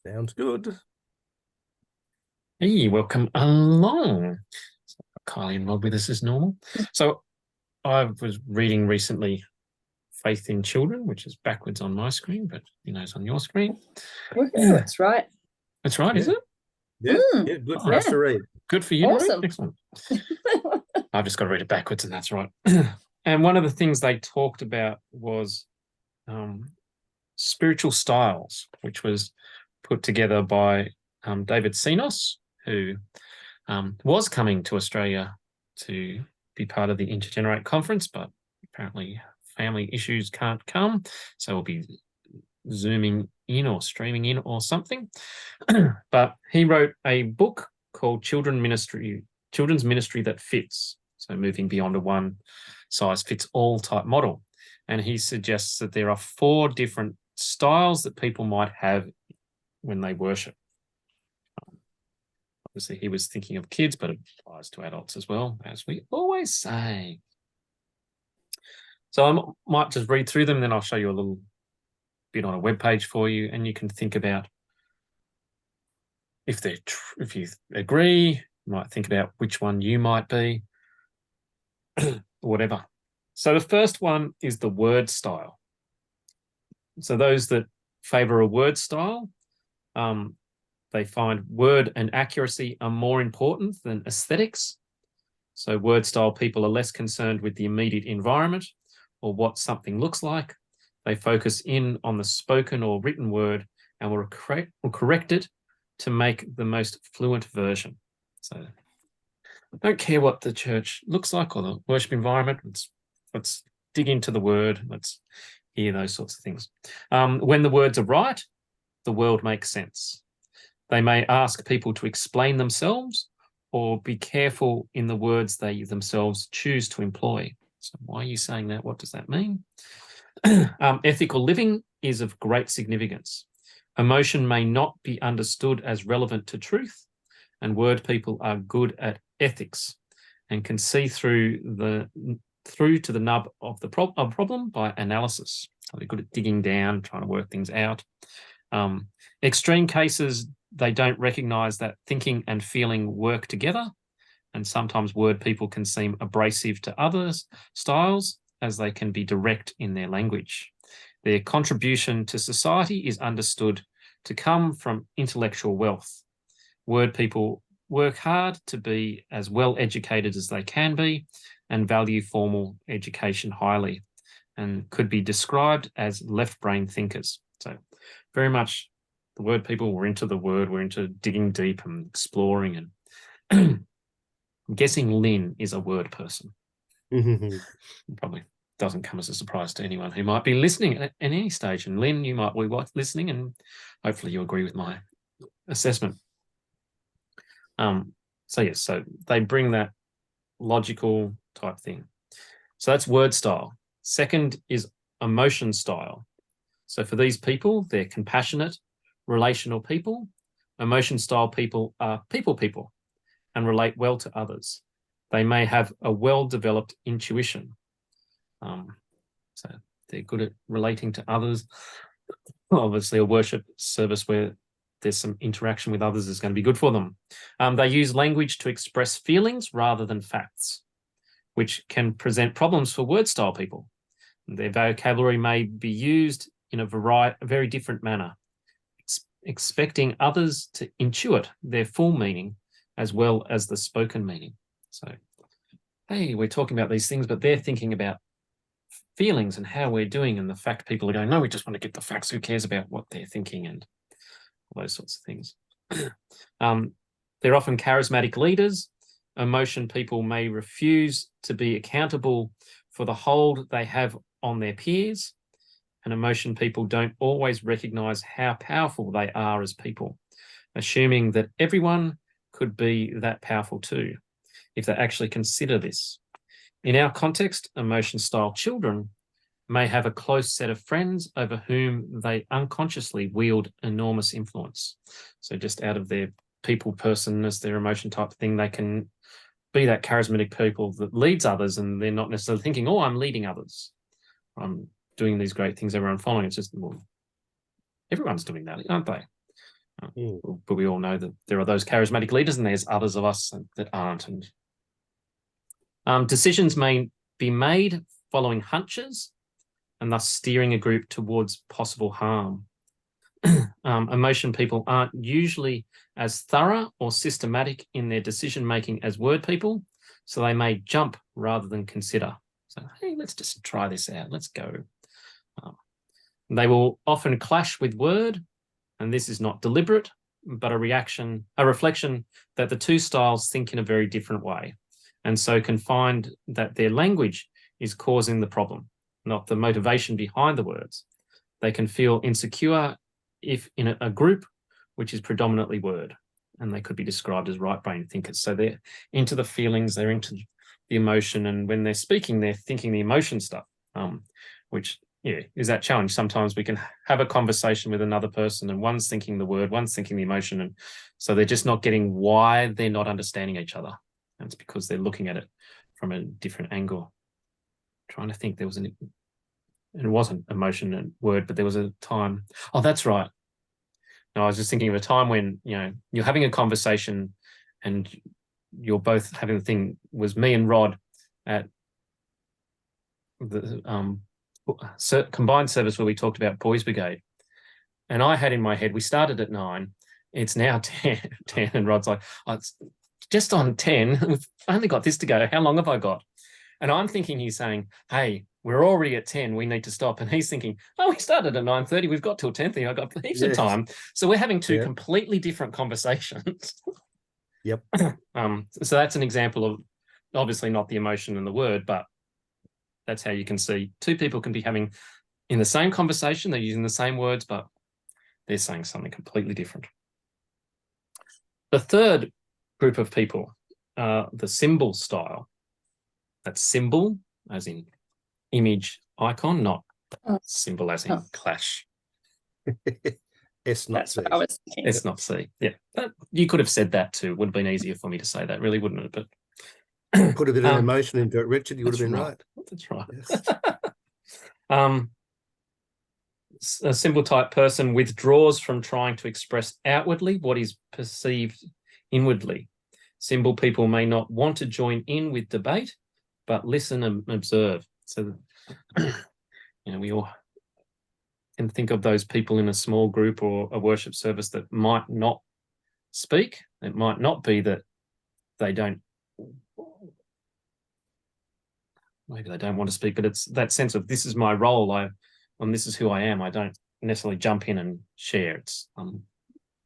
Sounds good. Hey, welcome along. Kylie and Rob with us as normal. So I was reading recently Faith in Children, which is backwards on my screen, but it's on your screen. Woohoo, it's right. That's right, is Yeah. it? Yeah, good for Oh, us to read. good for you to read. Awesome. Excellent. I've just got to read it backwards, and that's right. And one of the things they talked about was spiritual styles, which was put together by David Csinos, who was coming to Australia to be part of the Intergenerate Conference, but apparently family issues can't come. So we'll be Zooming in or streaming in or something. But he wrote a book called Children's Ministry That Fits. So moving beyond a one size fits all type model. And he suggests that there are 4 different styles that people might have when they worship. Obviously, he was thinking of kids, but it applies to adults as well, as we always say. So I might just read through them, then I'll show you a little bit on a web page for you, and you can think about if you agree. You might think about which one you might be, whatever. So the first one is the word style. So those that favour a word style, they find word and accuracy are more important than aesthetics. So word style people are less concerned with the immediate environment or what something looks like. They focus in on the spoken or written word and will correct it to make the most fluent version. So I don't care what the church looks like or the worship environment. Let's dig into the word. Let's hear those sorts of things. When the words are right, the world makes sense. They may ask people to explain themselves or be careful in the words they themselves choose to employ. So why are you saying that? What does that mean? Ethical living is of great significance. Emotion may not be understood as relevant to truth, and word people are good at ethics and can see through to the nub of the problem by analysis. So they're good at digging down, trying to work things out. Extreme cases, they don't recognise that thinking and feeling work together, and sometimes word people can seem abrasive to others' styles as they can be direct in their language. Their contribution to society is understood to come from intellectual wealth. Word people work hard to be as well educated as they can be and value formal education highly, and could be described as left brain thinkers. So very much the word people were into the word, we're into digging deep and exploring. And I'm guessing Lynn is a word person. Probably doesn't come as a surprise to anyone who might be listening at any stage. And Lynn, you might be listening, and hopefully you agree with my assessment. So they bring that logical type thing. So that's word style. Second is emotion style. So for these people, they're compassionate, relational people. Emotion style people are people and relate well to others. They may have a well-developed intuition. So they're good at relating to others. Obviously, a worship service where there's some interaction with others is going to be good for them. They use language to express feelings rather than facts, which can present problems for word style people. Their vocabulary may be used in a very different manner, expecting others to intuit their full meaning as well as the spoken meaning. So, hey, we're talking about these things, but they're thinking about feelings and how we're doing, and the fact people are going, no, we just want to get the facts. Who cares about what they're thinking and all those sorts of things. They're often charismatic leaders. Emotion people may refuse to be accountable for the hold they have on their peers, and emotion people don't always recognize how powerful they are as people, assuming that everyone could be that powerful too, if they actually consider this. In our context, emotion style children may have a close set of friends over whom they unconsciously wield enormous influence. So just out of their people personness, their emotion type thing, they can be that charismatic people that leads others, and they're not necessarily thinking, oh, I'm leading others. I'm doing these great things, everyone following. It's just, well, everyone's doing that, aren't they? But we all know that there are those charismatic leaders and there's others of us that aren't. And decisions may be made following hunches and thus steering a group towards possible harm. Emotion people aren't usually as thorough or systematic in their decision-making as word people, so they may jump rather than consider. So, hey, let's just try this out. Let's go. They will often clash with word, and this is not deliberate, but a reflection that the two styles think in a very different way, and so can find that their language is causing the problem, not the motivation behind the words. They can feel insecure if in a group which is predominantly word, and they could be described as right brain thinkers. So they're into the feelings, they're into the emotion, and when they're speaking, they're thinking the emotion stuff, which is that challenge. Sometimes we can have a conversation with another person and one's thinking the word, one's thinking the emotion, and so they're just not getting why they're not understanding each other. And it's because they're looking at it from a different angle. I'm trying to think, there was it wasn't emotion and word, but there was a time. Oh, that's right. No, I was just thinking of a time when, you're having a conversation and you're both having the thing. Was me and Rod at the combined service where we talked about Boys Brigade. And I had in my head, we started at 9, it's now 10, and Rod's like, oh, it's just on 10. We've only got this to go. How long have I got? And I'm thinking he's saying, hey, we're already at 10, we need to stop. And he's thinking, oh, we started at 9:30, we've got till 10:30, I've got heaps of time. So we're having two completely different conversations. Yep. So that's an example of, obviously not the emotion and the word, but that's how you can see two people can be having in the same conversation, they're using the same words, but they're saying something completely different. The third group of people are the symbol style. That's symbol as in image icon, not symbol as in clash. S not That's C. what I was thinking. S not C. Yeah. But you could have said that too. Would have been easier for me to say that, really, wouldn't it? But Put a bit of emotion into it, Richard, you would have been right. That's right. Yes. A symbol type person withdraws from trying to express outwardly what is perceived inwardly. Symbol people may not want to join in with debate, but listen and observe. So, we all can think of those people in a small group or a worship service that might not speak. It might not be that they don't, maybe they don't want to speak, but it's that sense of this is my role, and this is who I am. I don't necessarily jump in and share. It's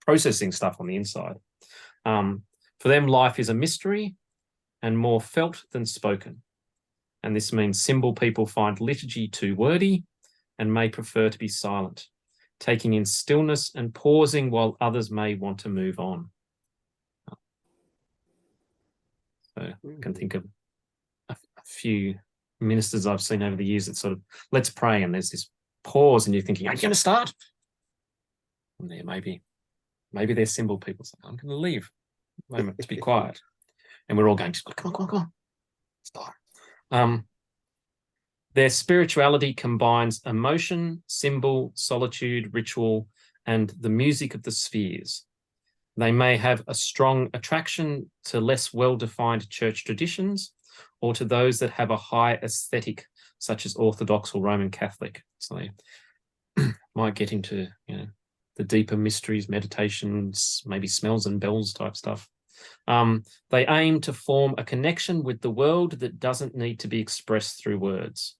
processing stuff on the inside. For them, life is a mystery and more felt than spoken. And this means symbol people find liturgy too wordy and may prefer to be silent, taking in stillness and pausing while others may want to move on. So I can think of a few ministers I've seen over the years that sort of, let's pray, and there's this pause and you're thinking, are you going to start? And there maybe they're symbol people saying, I'm going to leave a moment to be quiet. And we're all going, come on. Start. Their spirituality combines emotion, symbol, solitude, ritual, and the music of the spheres. They may have a strong attraction to less well-defined church traditions or to those that have a high aesthetic, such as Orthodox or Roman Catholic. So they might get into, the deeper mysteries, meditations, maybe smells and bells type stuff. They aim to form a connection with the world that doesn't need to be expressed through words.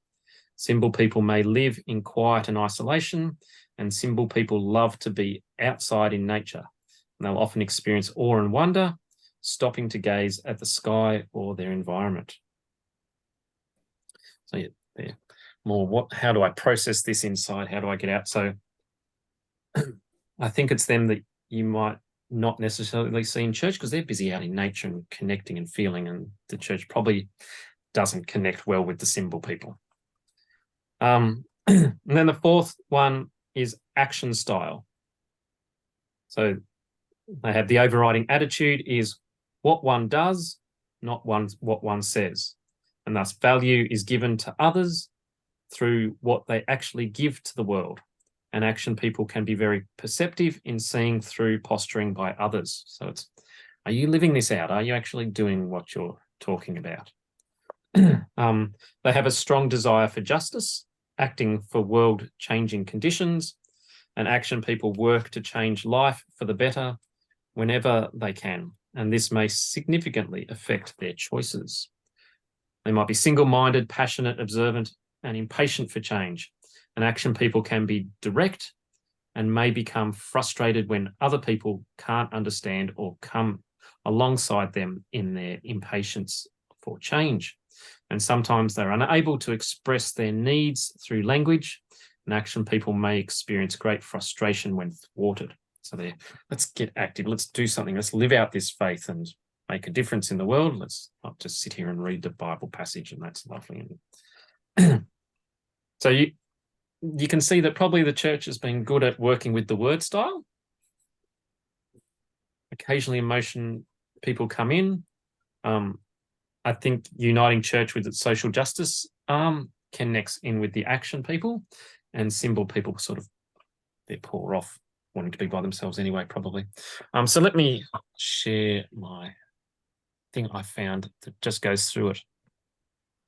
Symbol people may live in quiet and isolation, and symbol people love to be outside in nature. And they'll often experience awe and wonder, stopping to gaze at the sky or their environment. So they're more, how do I process this inside? How do I get out? So I think it's them that you might not necessarily see in church because they're busy out in nature and connecting and feeling, and the church probably doesn't connect well with the symbol people. And then the fourth one is action style. So they have the overriding attitude is what one does, not what one says. And thus value is given to others through what they actually give to the world. and action people can be very perceptive in seeing through posturing by others. So it's, are you living this out? Are you actually doing what you're talking about? They have a strong desire for justice, acting for world-changing conditions, and action people work to change life for the better whenever they can, and this may significantly affect their choices. They might be single-minded, passionate, observant, and impatient for change, and action people can be direct and may become frustrated when other people can't understand or come alongside them in their impatience for change. And sometimes they're unable to express their needs through language, and action people may experience great frustration when thwarted. So let's get active, let's do something, let's live out this faith and make a difference in the world. Let's not just sit here and read the Bible passage, and that's lovely. So you can see that probably the church has been good at working with the word style. Occasionally emotion people come in. I think uniting church with its social justice connects in with the action people, and symbol people sort of, they're poor off wanting to be by themselves anyway, probably. So let me share my thing I found that just goes through it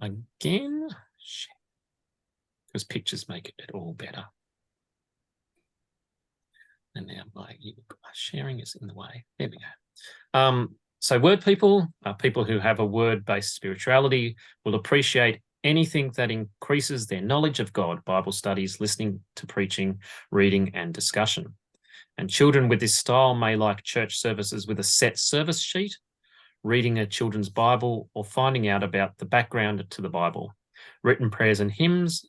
again, because pictures make it all better. And now my sharing is in the way. There we go. So word people are people who have a word-based spirituality, will appreciate anything that increases their knowledge of God, Bible studies, listening to preaching, reading, and discussion. And children with this style may like church services with a set service sheet, reading a children's Bible, or finding out about the background to the Bible, written prayers and hymns,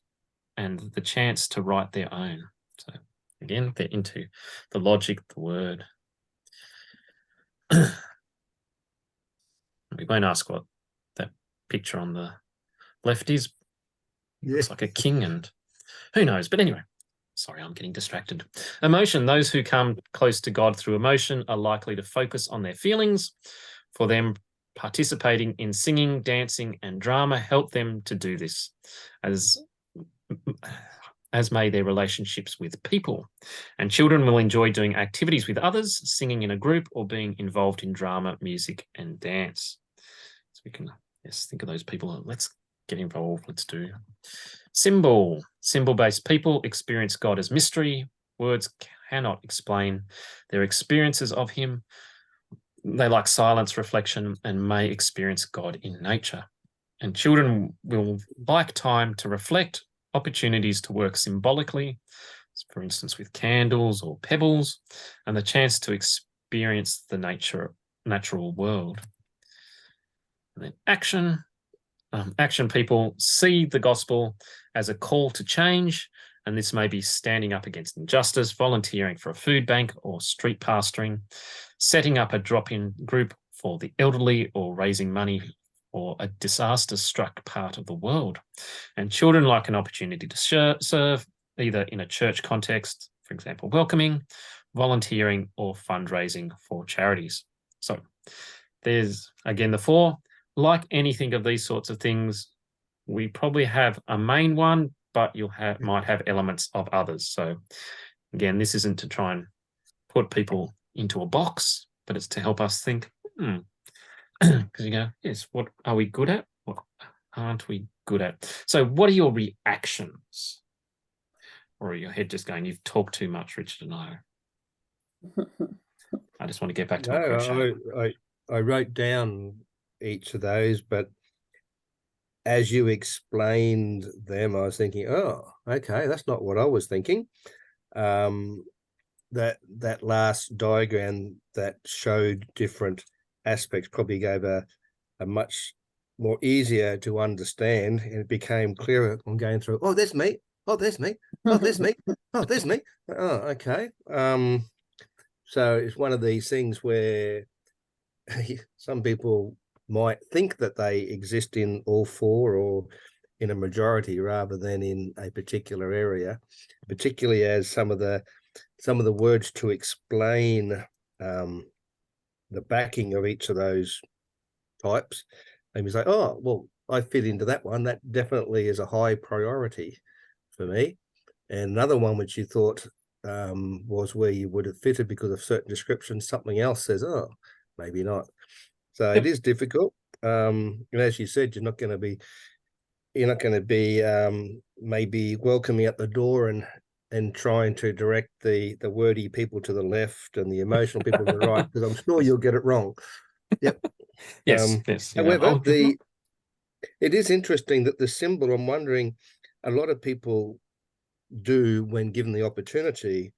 and the chance to write their own. So again, they're into the logic, the word. We won't ask what that picture on the left is. Yeah. Looks like a king, and who knows? But anyway, sorry, I'm getting distracted. Emotion. Those who come close to God through emotion are likely to focus on their feelings. For them, participating in singing, dancing, and drama help them to do this, as may their relationships with people. And children will enjoy doing activities with others, singing in a group, or being involved in drama, music, and dance. So we can just think of those people. Let's get involved. Let's do. Symbol. Symbol-based people experience God as mystery. Words cannot explain their experiences of him. They like silence, reflection, and may experience God in nature. And children will like time to reflect, opportunities to work symbolically, for instance, with candles or pebbles, and the chance to experience the natural world. And then action. Action people see the gospel as a call to change, and this may be standing up against injustice, volunteering for a food bank or street pastoring, setting up a drop-in group for the elderly, or raising money for a disaster-struck part of the world. And children like an opportunity to serve, either in a church context, for example, welcoming, volunteering, or fundraising for charities. So there's, again, the four. Like anything of these sorts of things, we probably have a main one, but you'll might have elements of others. So again, this isn't to try and put people into a box, but it's to help us think, because you go, yes, what are we good at? What aren't we good at? So what are your reactions? Or are your head just going, you've talked too much, Richard and I just want to get back to my crochet. I wrote down each of those, but as you explained them, I was thinking, oh, okay, that's not what I was thinking. That last diagram that showed different aspects probably gave a much more easier to understand, and it became clearer on going through. Oh, there's me. Oh, there's me. Oh, there's me. Oh, there's me. Oh, okay. So it's one of these things where some people might think that they exist in all four, or in a majority rather than in a particular area, particularly as some of the words to explain the backing of each of those types. And you say, oh, well, I fit into that one. That definitely is a high priority for me. and another one which you thought was where you would have fitted because of certain descriptions, something else says, oh, maybe not. So it is difficult. And as you said, you're not going to be maybe welcoming at the door and trying to direct the wordy people to the left and the emotional people to the right, because I'm sure you'll get it wrong. Yep. Yes, yes. However, it is interesting that the symbol, I'm wondering, a lot of people do, when given the opportunity,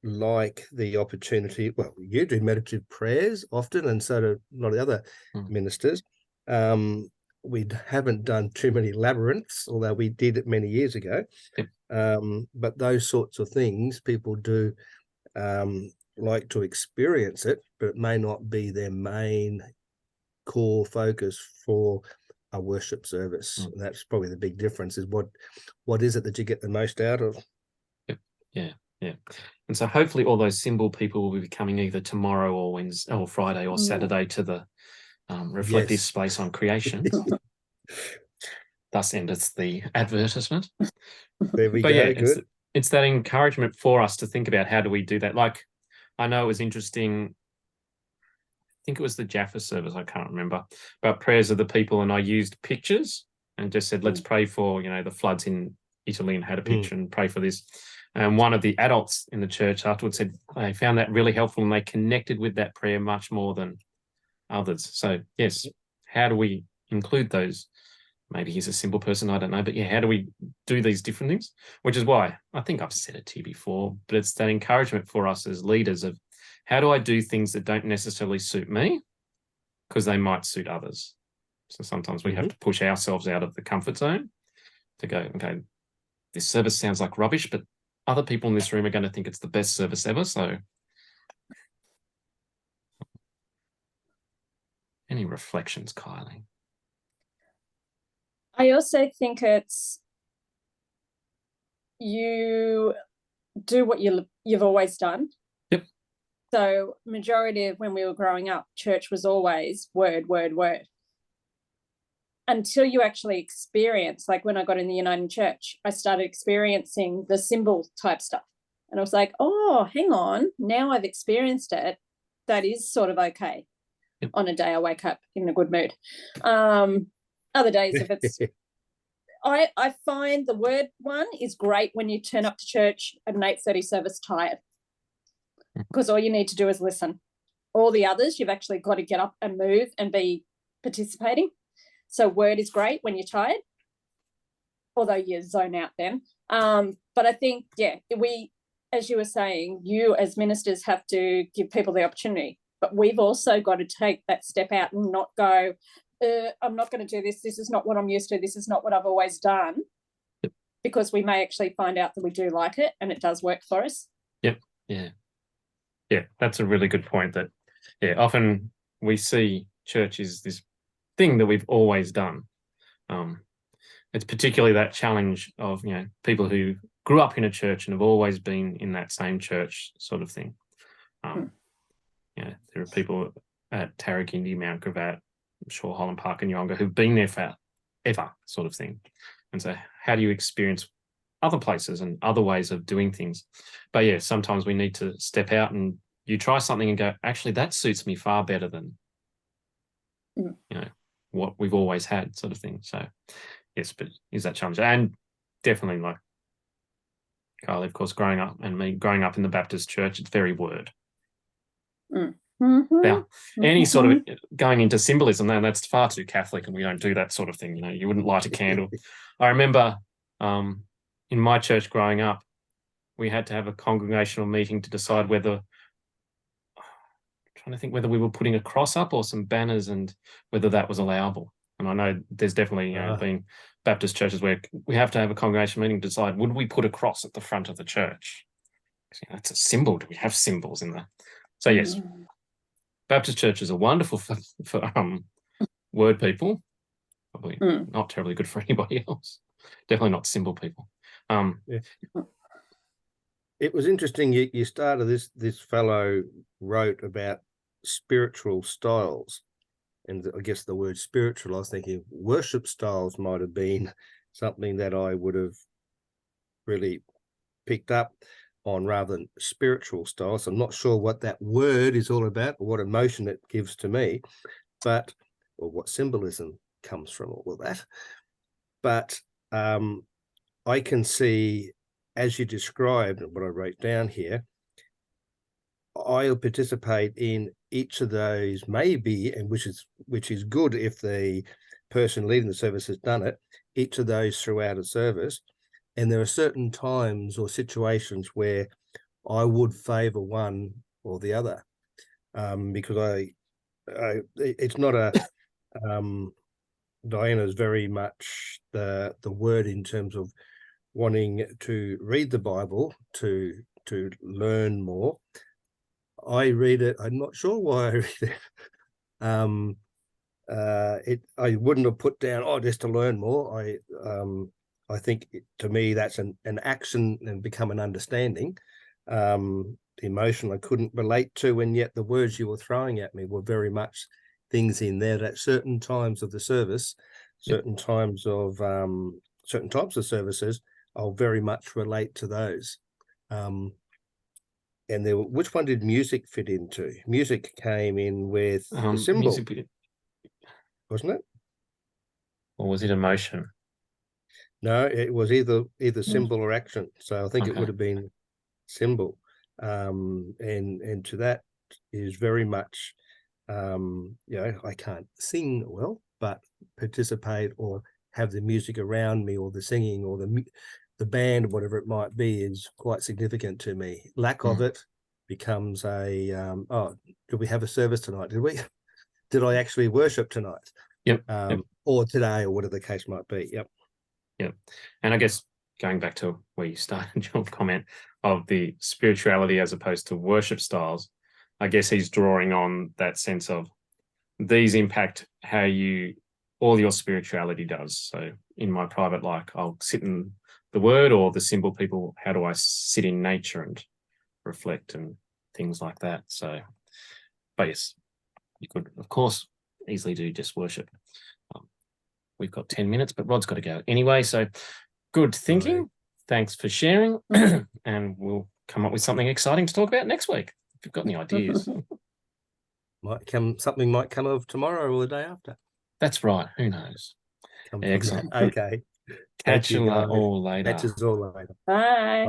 like the opportunity. Well, you do meditative prayers often, and so do a lot of the other ministers. We haven't done too many labyrinths, although we did it many years ago. But those sorts of things, people do like to experience it, but it may not be their main core focus for a worship service. That's probably the big difference, is what is it that you get the most out of? Yeah. And so hopefully all those symbol people will be coming either tomorrow or Wednesday or Friday or Saturday to the reflective space on creation. Thus endeth the advertisement. There we go. Good. It's that encouragement for us to think about how do we do that. Like, I know it was interesting. I think it was the Jaffa service, I can't remember, about prayers of the people, and I used pictures and just said, let's pray for, the floods in Italy, and had a picture and pray for this. And one of the adults in the church afterwards said they found that really helpful, and they connected with that prayer much more than others. So yes, how do we include those? Maybe he's a simple person, I don't know, but yeah, how do we do these different things? Which is why I think I've said it to you before, but it's that encouragement for us as leaders of how do I do things that don't necessarily suit me because they might suit others. So sometimes we have to push ourselves out of the comfort zone to go, okay, this service sounds like rubbish, but other people in this room are going to think it's the best service ever. So any reflections, Kylie? I also think it's you do what you've always done. Yep. So majority of when we were growing up, church was always word, word, word. Until you actually experience, like when I got in the Uniting Church, I started experiencing the symbol type stuff. And I was like, oh, hang on, now I've experienced it. That is sort of okay. Yep. On a day I wake up in a good mood. Other days, if it's I find the word one is great when you turn up to church at an 8:30 service tired, because all you need to do is listen. All the others, you've actually got to get up and move and be participating. So word is great when you're tired, although you zone out then. But I think, we, as you were saying, you as ministers have to give people the opportunity, but we've also got to take that step out and not go, I'm not going to do this. This is not what I'm used to. This is not what I've always done. Yep. Because we may actually find out that we do like it and it does work for us. Yep. Yeah, that's a really good point. That, often we see church is this thing that we've always done. It's particularly that challenge of, people who grew up in a church and have always been in that same church sort of thing. There are people at Tarragindi, Mount Gravatt, I'm sure Holland Park and Yonga who've been there forever sort of thing. And so how do you experience other places and other ways of doing things? But yeah, sometimes we need to step out and you try something and go, actually, that suits me far better than, what we've always had sort of thing. So yes, but is that challenge? And definitely, like Kylie, of course, growing up and me growing up in the Baptist church, it's very word. Now, any sort of going into symbolism, that's far too Catholic, and we don't do that sort of thing. You wouldn't light a candle. I remember in my church growing up, we had to have a congregational meeting to decide whether we were putting a cross up or some banners and whether that was allowable. And I know there's definitely been Baptist churches where we have to have a congregational meeting to decide, would we put a cross at the front of the church? It's a symbol. Do we have symbols in there? So yes, Baptist churches are wonderful for word people. Probably not terribly good for anybody else. Definitely not symbol people. It was interesting. You started this fellow wrote about spiritual styles, and I guess the word spiritual, I was thinking worship styles might have been something that I would have really picked up on rather than spiritual style. So I'm not sure what that word is all about or what emotion it gives to me, or what symbolism comes from all of that. But I can see, as you described and what I wrote down here, I'll participate in each of those, maybe, and which is good if the person leading the service has done it, each of those throughout a service. And there are certain times or situations where I would favor one or the other, because it's not a Diana's very much the word in terms of wanting to read the Bible to learn more. I read it. I'm not sure why I read it. I wouldn't have put down, just to learn more. I think to me that's an action and become an understanding. The emotion I couldn't relate to, and yet the words you were throwing at me were very much things in there that certain times of the service, certain times of certain types of services, I'll very much relate to those. And which one did music fit into? Music came in with the symbol, wasn't it? Or was it emotion? No, it was either symbol or action. So I think it would have been symbol. And to that is very much, I can't sing well, but participate or have the music around me, or the singing, or the band, whatever it might be, is quite significant to me. Lack of it becomes a did we have a service tonight? Did I actually worship tonight? Yep. Or today, or whatever the case might be. Yep. And I guess going back to where you started your comment of the spirituality as opposed to worship styles, I guess he's drawing on that sense of these impact how all your spirituality does. So in my private life, I'll sit in the word, or the symbol people, how do I sit in nature and reflect and things like that. So, but yes, you could, of course, easily do just worship. We've got 10 minutes, but Rod's got to go anyway. So good thinking. Right. Thanks for sharing. And we'll come up with something exciting to talk about next week, if you've got any ideas. Something might come of tomorrow or the day after. That's right. Who knows? Excellent. Okay. Catch you all later. Catch us all later. Bye.